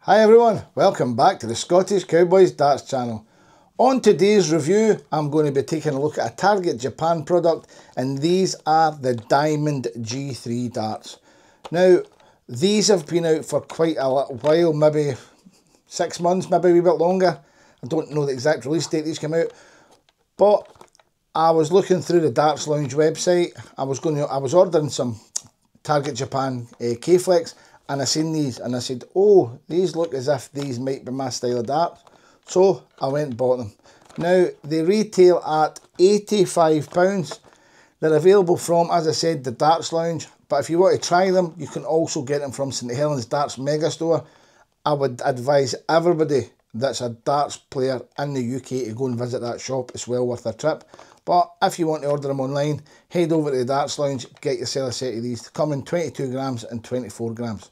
Hi everyone, welcome back to the Scottish Cowboys Darts channel. On today's review, I'm going to be taking a look at a Target Japan product, and these are the Diamond G3 darts. Now, these have been out for quite a little while, maybe 6 months, maybe a wee bit longer. I don't know the exact release date these came out, but I was looking through the Darts Lounge website. I was ordering some Target Japan K-Flex, and I seen these and I said, oh, these look as if these might be my style of dart. So I went and bought them. Now they retail at £85. They're available from, as I said, the Darts Lounge, but if you want to try them, you can also get them from St Helens Darts Megastore. I would advise everybody that's a darts player in the UK to go and visit that shop. It's well worth a trip. But if you want to order them online, head over to the Darts Lounge, get yourself a set of these. They come in 22 grams and 24 grams.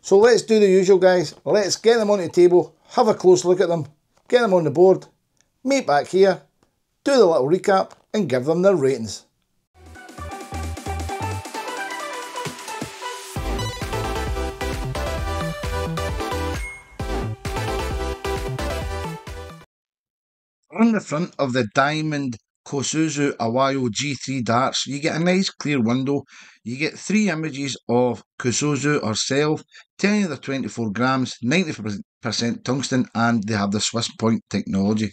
So let's do the usual, guys. Let's get them onto the table, have a close look at them, get them on the board, meet back here, do the little recap and give them their ratings. On the front of the Diamond Kosuzu Awayo G3 darts, you get a nice clear window. You get 3 images of Kosuzu herself, telling you they're 24 grams, 90% tungsten, and they have the Swiss Point technology.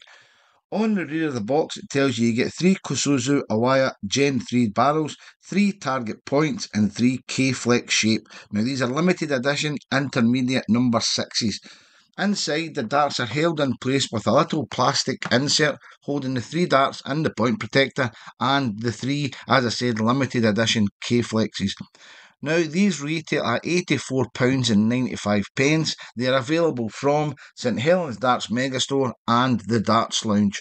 On the rear of the box, it tells you get 3 Kosuzu Awaya Gen 3 barrels, 3 target points, and 3 K-Flex shape. Now, these are limited edition intermediate number 6s. Inside, the darts are held in place with a little plastic insert holding the 3 darts and the point protector and the 3, as I said, limited edition K-Flexes. Now, these retail at £84.95. They are available from St Helens Darts Megastore and the Darts Lounge.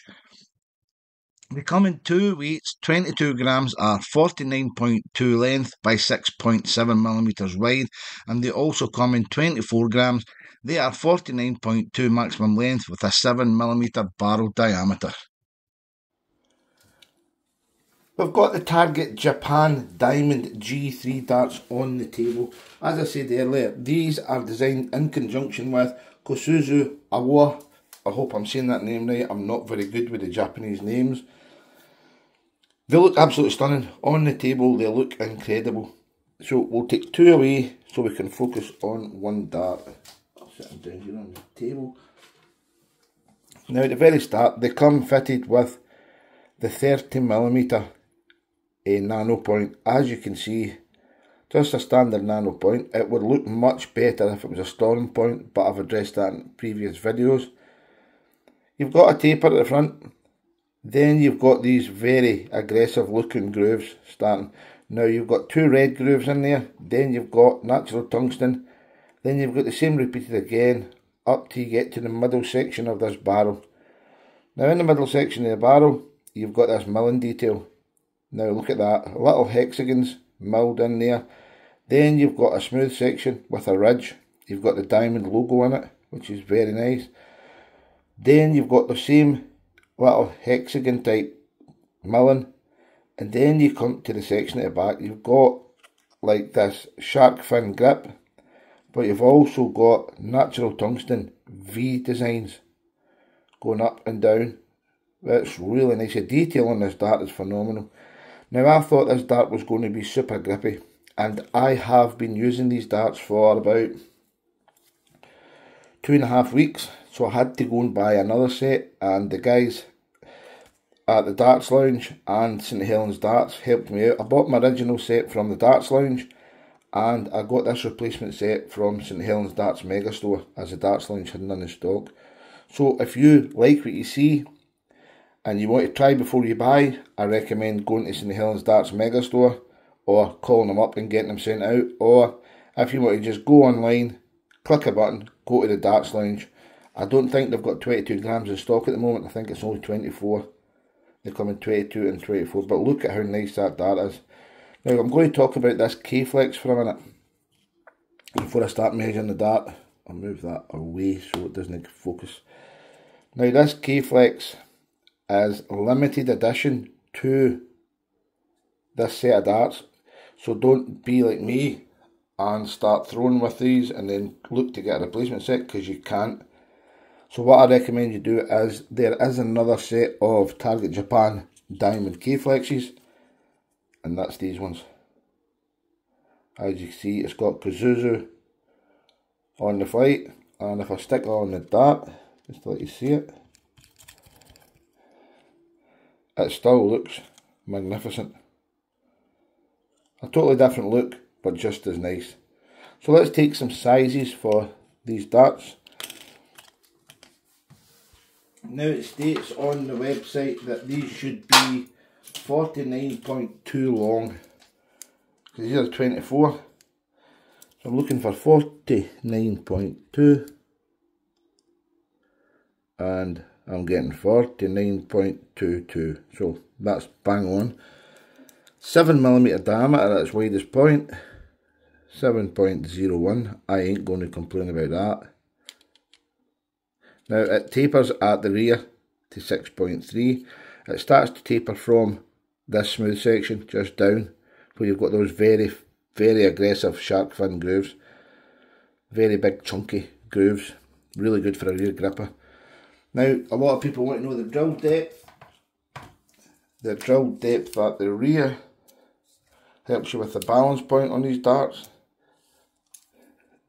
They come in 2 weights, 22 grams are 49.2 length by 6.7 millimeters wide, and they also come in 24 grams. They are 49.2 maximum length with a 7 millimeter barrel diameter. We've got the Target Japan Diamond G3 darts on the table. As I said earlier, these are designed in conjunction with Kosuzu Awa. I hope I'm saying that name right. I'm not very good with the Japanese names. They look absolutely stunning. On the table, they look incredible. So we'll take 2 away so we can focus on one dart. I'll set them down here on the table. Now at the very start, they come fitted with the 30mm nano point. As you can see, just a standard nano point. It would look much better if it was a storm point, but I've addressed that in previous videos. You've got a taper at the front. Then you've got these very aggressive looking grooves starting. Now you've got 2 red grooves in there. Then you've got natural tungsten. Then you've got the same repeated again up till you get to the middle section of this barrel. Now in the middle section of the barrel, you've got this milling detail. Now look at that, little hexagons milled in there. Then you've got a smooth section with a ridge. You've got the diamond logo in it, which is very nice. Then you've got the same little hexagon type milling, and then you come to the section at the back. You've got like this shark fin grip, but you've also got natural tungsten V designs going up and down. That's really nice. The detail on this dart is phenomenal. Now I thought this dart was going to be super grippy, and I have been using these darts for about 2.5 weeks, so I had to go and buy another set, and the guys at the Darts Lounge and St Helens Darts helped me out. I bought my original set from the Darts Lounge, and I got this replacement set from St Helens Darts Megastore, as the Darts Lounge had none in stock. So if you like what you see and you want to try before you buy, I recommend going to St Helens Darts Megastore or calling them up and getting them sent out. Or if you want to just go online, click a button, go to the Darts Lounge. I don't think they've got 22 grams in stock at the moment. I think it's only 24. They come in 22 and 24, but look at how nice that dart is. Now I'm going to talk about this K-Flex for a minute before I start measuring the dart. I'll move that away so it doesn't focus. Now this K-Flex is limited edition to this set of darts, so don't be like me and start throwing with these and then look to get a replacement set, because you can't. So what I recommend you do is, there is another set of Target Japan Diamond K-Flexes, and that's these ones. As you can see, it's got Pazuzu on the flight, and if I stick it on the dart, just to let you see it, it still looks magnificent. A totally different look, but just as nice. So let's take some sizes for these darts. Now it states on the website that these should be 49.2 long, because these are 24. So I'm looking for 49.2, and I'm getting 49.22, so that's bang on. 7mm diameter at its widest point, 7.01, I ain't going to complain about that. Now it tapers at the rear to 6.3. It starts to taper from this smooth section just down, where you've got those very, very aggressive shark fin grooves. Very big chunky grooves, really good for a rear gripper. Now a lot of people want to know the drill depth. The drill depth at the rear helps you with the balance point on these darts.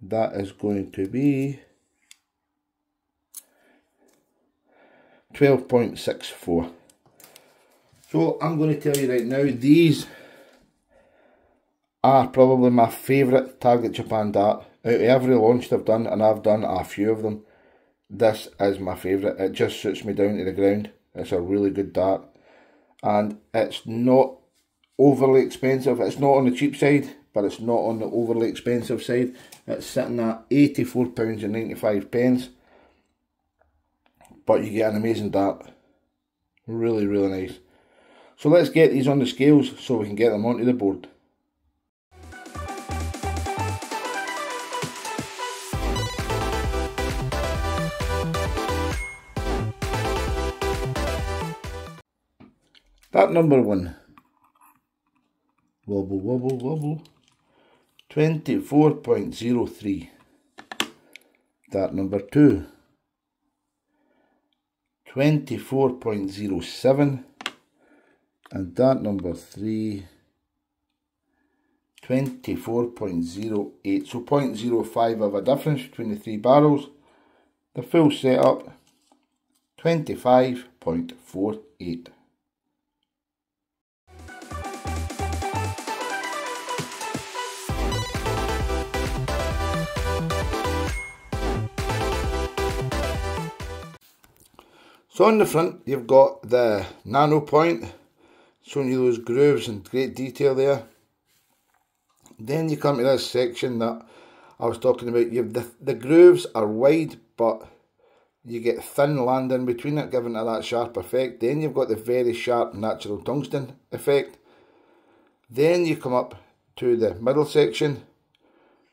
That is going to be 12.64. So I'm going to tell you right now, these are probably my favourite Target Japan dart. Out of every launch they've done, and I've done a few of them, this is my favourite. It just suits me down to the ground. It's a really good dart, and it's not overly expensive. It's not on the cheap side, but it's not on the overly expensive side. It's sitting at £84.95, but you get an amazing dart. Really, really nice. So let's get these on the scales so we can get them onto the board. Dart number 1. Wobble, wobble, wobble. 24.03. Dart number 2. 24.07. And dart number 3. 24.08. So 0.05 of a difference between the 3 barrels. The full setup, 25.48. So on the front you've got the nano point, showing you those grooves in great detail there. Then you come to this section that I was talking about. You have the grooves are wide, but you get thin land in between it, giving it that sharp effect. Then you've got the very sharp natural tungsten effect. Then you come up to the middle section.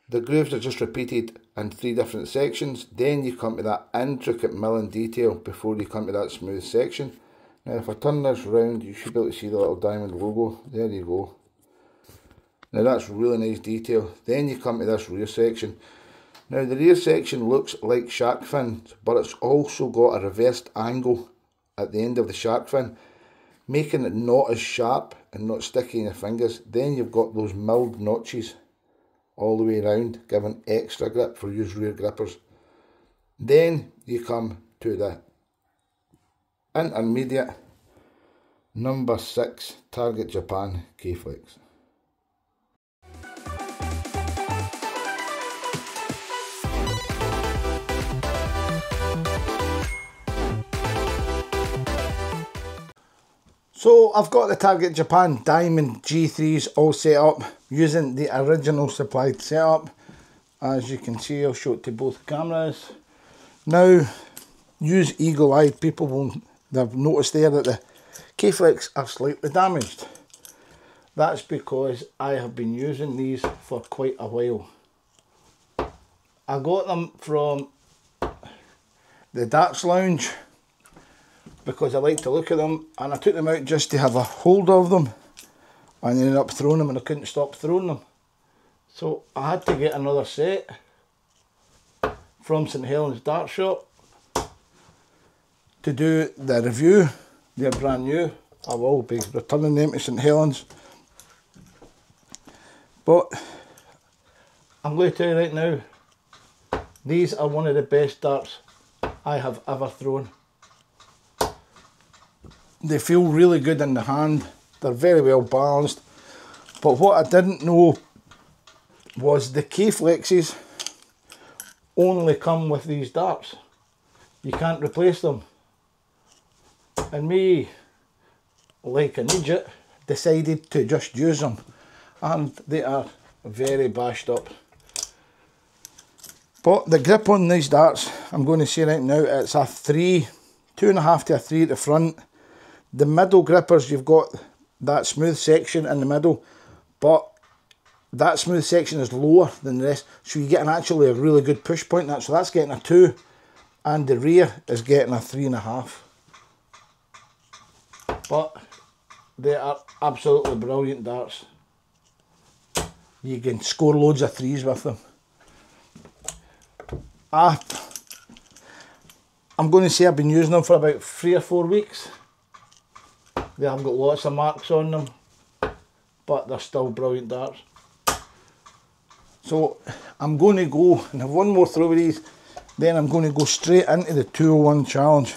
The grooves are just repeated in 3 different sections. Then you come to that intricate milling detail before you come to that smooth section. Now if I turn this round, you should be able to see the little diamond logo. There you go. Now that's really nice detail. Then you come to this rear section. Now the rear section looks like shark fins, but it's also got a reversed angle at the end of the shark fin, making it not as sharp and not sticky in your fingers. Then you've got those milled notches all the way around, giving extra grip for your rear grippers. Then you come to the intermediate number 6 Target Japan K-Flex. So I've got the Target Japan Diamond G3s all set up using the original supplied setup. As you can see, I'll show it to both cameras. Now, use eagle-eyed people will have noticed there that the K-Flex are slightly damaged. That's because I have been using these for quite a while. I got them from the Darts Lounge because I like to look at them, and I took them out just to have a hold of them, and ended up throwing them, and I couldn't stop throwing them. So I had to get another set from St Helens Dart Shop to do the review. They're brand new. I will be returning them to St Helens. But I'm going to tell you right now, these are one of the best darts I have ever thrown. They feel really good in the hand. They're very well balanced. But what I didn't know was the K-Flexes only come with these darts. You can't replace them. And me, like an idiot, decided to just use them. And they are very bashed up. But the grip on these darts, I'm going to say right now, it's a 3, 2.5 to a 3 at the front. The middle grippers, you've got that smooth section in the middle, but that smooth section is lower than the rest, so you get actually a really good push point. So that's getting a 2, and the rear is getting a 3.5. But they are absolutely brilliant darts. You can score loads of 3s with them. I'm going to say I've been using them for about 3 or 4 weeks. They have got lots of marks on them, but they're still brilliant darts. So I'm going to go and have one more throw with these, then I'm going to go straight into the 201 challenge.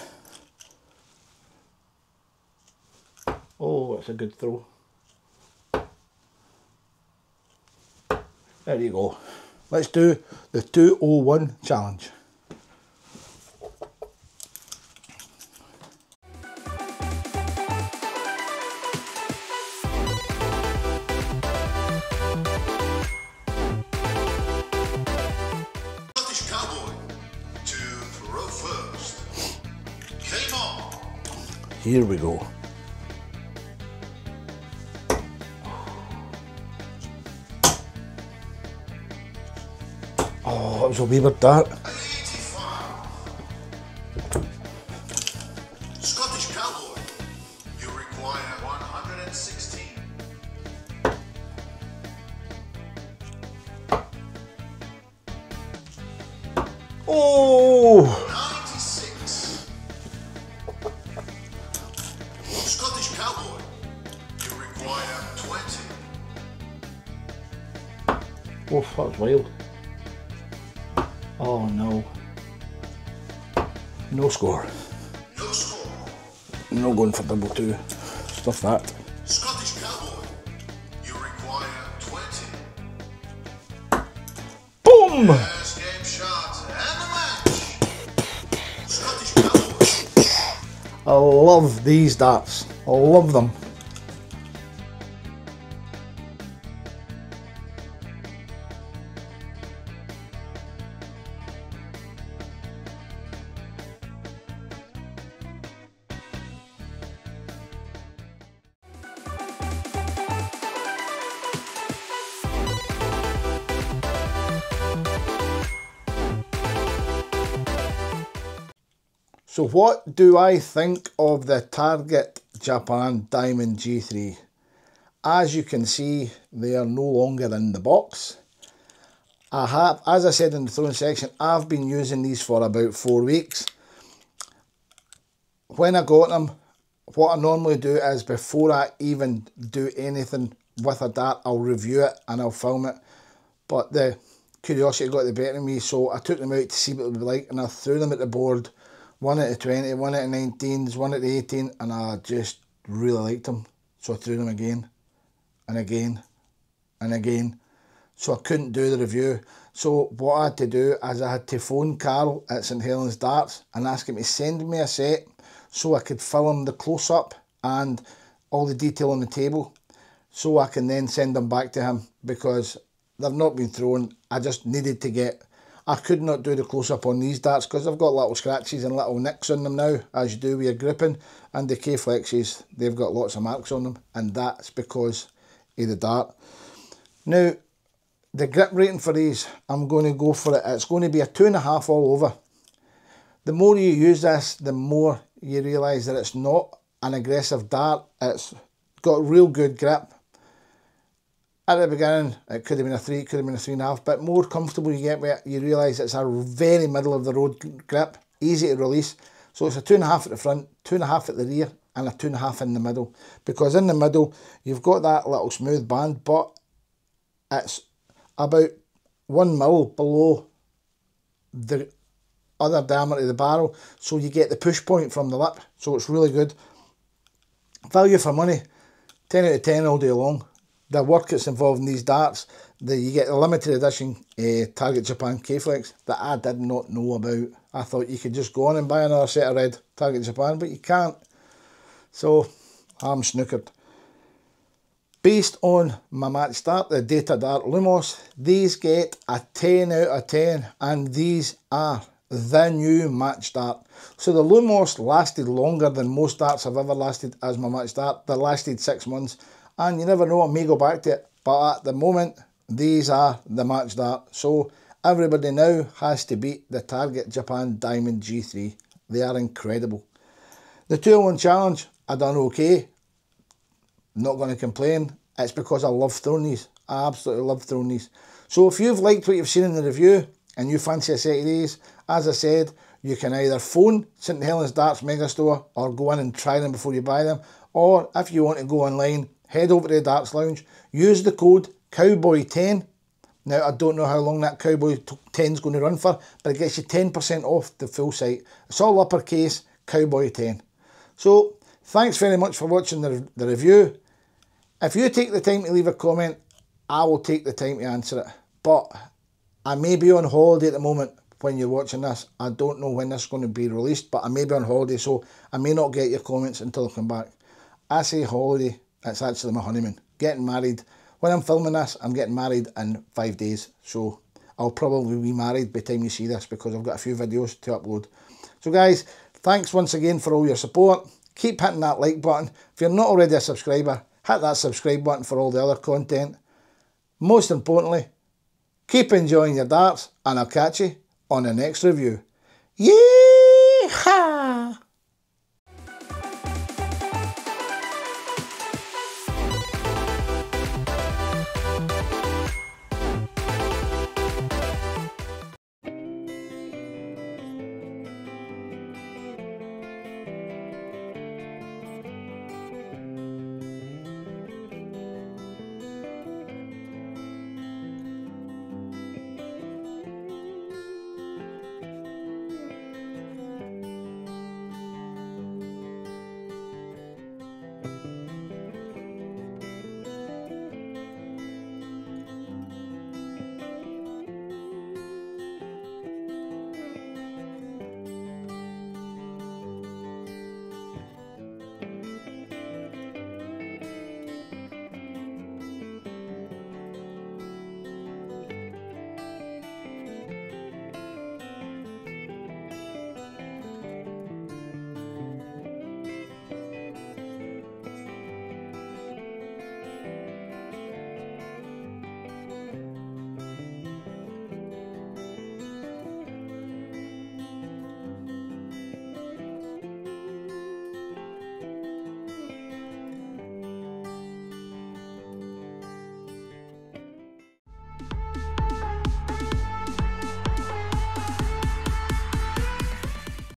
Oh, it's a good throw. There you go. Let's do the 201 challenge. Scottish Cowboy to throw first. Game on. Here we go. Oh, that was a wayward dart. 85. Scottish Cowboy, you require 116. Oh! 96. Scottish Cowboy, you require 20. Oh, that was wild. Oh no. No score. No score. No going for double 2. Stuff that. Scottish Cowboy, you require 20. Boom! First game shot and the match. Scottish Cowboy. I love these darts. I love them. So what do I think of the Target Japan Diamond G3? As you can see, they are no longer in the box. I have, as I said in the throwing section, I've been using these for about 4 weeks. When I got them, what I normally do is before I even do anything with a dart, I'll review it and I'll film it. But the curiosity got the better of me, so I took them out to see what it would be like, and I threw them at the board. One at the 20, one at the 19s, one at the 18, and I just really liked them. So I threw them again, and again, and again. So I couldn't do the review. So what I had to do is I had to phone Carl at St Helens Darts and ask him to send me a set so I could film the close-up and all the detail on the table, so I can then send them back to him, because they've not been thrown. I just needed to get... I could not do the close-up on these darts because I've got little scratches and little nicks on them now, as you do with your gripping, and the K-Flexes, they've got lots of marks on them, and that's because of the dart. Now, the grip rating for these, I'm going to go for it. It's going to be a 2.5 all over. The more you use this, the more you realise that it's not an aggressive dart. It's got real good grip. At the beginning, it could have been a 3, it could have been a 3.5, but more comfortable you get with it, you realise it's a very middle of the road grip, easy to release. So it's a 2.5 at the front, 2.5 at the rear, and a 2.5 in the middle. Because in the middle, you've got that little smooth band, but it's about 1 mil below the other diameter of the barrel, so you get the push point from the lip, so it's really good. Value for money, 10 out of 10 all day long. The work that's involved in these darts, you get the limited edition Target Japan K-Flex that I did not know about. I thought you could just go on and buy another set of red Target Japan, but you can't. So I'm snookered. Based on my match start, the Data Dart Lumos, these get a 10 out of 10, and these are the new match dart. So the Lumos lasted longer than most darts have ever lasted as my match dart. They lasted 6 months, and you never know, I may go back to it, but at the moment these are the match dart. So everybody now has to beat the Target Japan Diamond G3. They are incredible. The 2-in-1 challenge, I done okay, not going to complain. It's because I love throwing these. I absolutely love throwing these. So if you've liked what you've seen in the review and you fancy a set of these, as I said, you can either phone St Helens Darts Megastore or go in and try them before you buy them, or if you want to go online, head over to the Darts Lounge, use the code Cowboy10. Now, I don't know how long that Cowboy 10 is going to run for, but it gets you 10% off the full site. It's all uppercase, Cowboy10. So, thanks very much for watching the review. If you take the time to leave a comment, I will take the time to answer it. But I may be on holiday at the moment when you're watching this. I don't know when this is going to be released, but I may be on holiday, so I may not get your comments until I come back. I say holiday, it's actually my honeymoon. Getting married. When I'm filming this, I'm getting married in 5 days. So I'll probably be married by the time you see this, because I've got a few videos to upload. So guys, thanks once again for all your support. Keep hitting that like button. If you're not already a subscriber, hit that subscribe button for all the other content. Most importantly, keep enjoying your darts, and I'll catch you on the next review. Yeah!